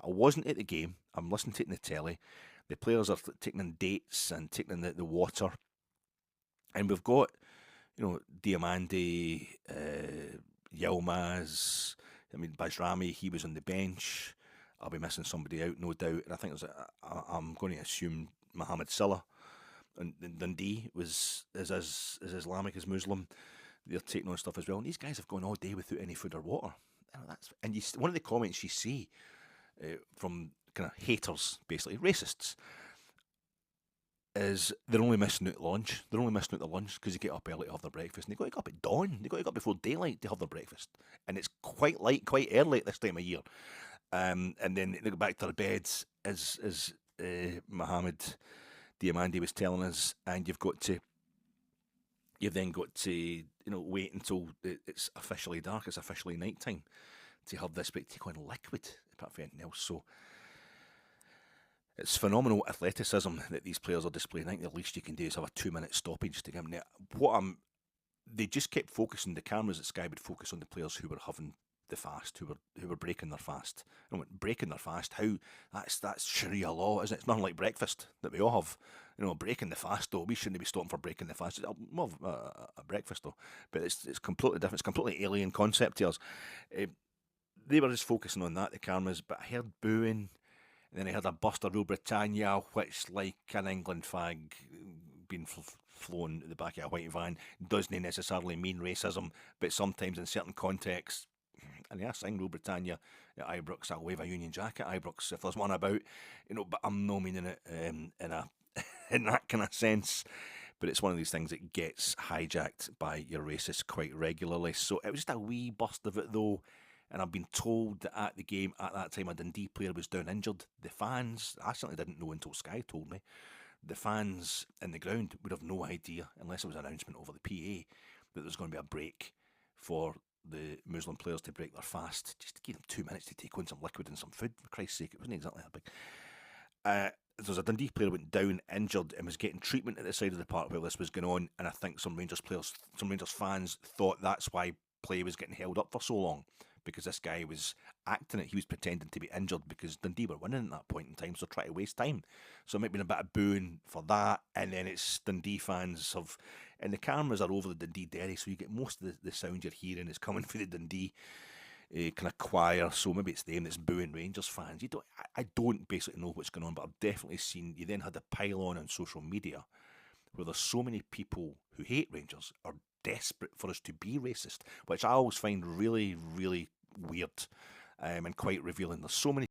I wasn't at the game. I'm listening to it in the telly. The players are taking in dates and taking in the water, and we've got Diamande, Yilmaz. I mean, Bajrami, he was on the bench. I'll be missing somebody out, no doubt. And I think I'm going to assume Mohamed Salah and Dundee is as Islamic as Muslim. They're taking on stuff as well. And these guys have gone all day without any food or water. One of the comments you see from kind of haters, basically racists, is they're only missing out lunch. They're only missing out the lunch because they get up early to have their breakfast. And they got to get up at dawn. They got to get up before daylight to have their breakfast. And it's quite light, quite early at this time of year. And then they go back to their beds, as Mohammed Diamandi was telling us. And you've then got to wait until it's officially dark. It's officially night time to have this, but take on liquid apart from anything else. So it's phenomenal athleticism that these players are displaying. I think the least you can do is have a 2 minute stoppage to give them. They just kept focusing. The cameras at Sky would focus on the players who were having the fast, who were breaking their fast. And breaking their fast, how that's Sharia law, isn't it? It's nothing like breakfast that we all have. Breaking the fast though, we shouldn't be stopping for breaking the fast. It's more of a breakfast though, but it's completely different. It's a completely alien concept to us. They were just focusing on that, the cameras, but I heard booing. And then I heard a burst of Rule Britannia, which, like an England flag being flown at the back of a white van, doesn't necessarily mean racism, but sometimes in certain contexts, and I sing Rule Britannia at Ibrox, I'll wave a Union Jack at Ibrox if there's one about, but I'm no meaning it in a in that kind of sense. But it's one of these things that gets hijacked by your racists quite regularly. So it was just a wee burst of it though. And I've been told that at the game at that time a Dundee player was down injured. The fans, I certainly didn't know until Sky told me, the fans in the ground would have no idea, unless it was an announcement over the PA, that there was going to be a break for the Muslim players to break their fast, just to give them 2 minutes to take on some liquid and some food. For Christ's sake, it wasn't exactly that big. There was a Dundee player went down injured and was getting treatment at the side of the park while this was going on, and I think some Rangers fans thought that's why play was getting held up for so long, because this guy was acting it. He was pretending to be injured because Dundee were winning at that point in time, so try to waste time. So it might be a bit of booing for that, and then it's Dundee fans and the cameras are over the Dundee Derry, so you get most of the sound you're hearing is coming from the Dundee kind of choir. So maybe it's them that's booing Rangers fans. I don't basically know what's going on, but I've definitely seen. You then had a pile on social media where there's so many people who hate Rangers are desperate for us to be racist, which I always find really, really weird and quite revealing. There's so many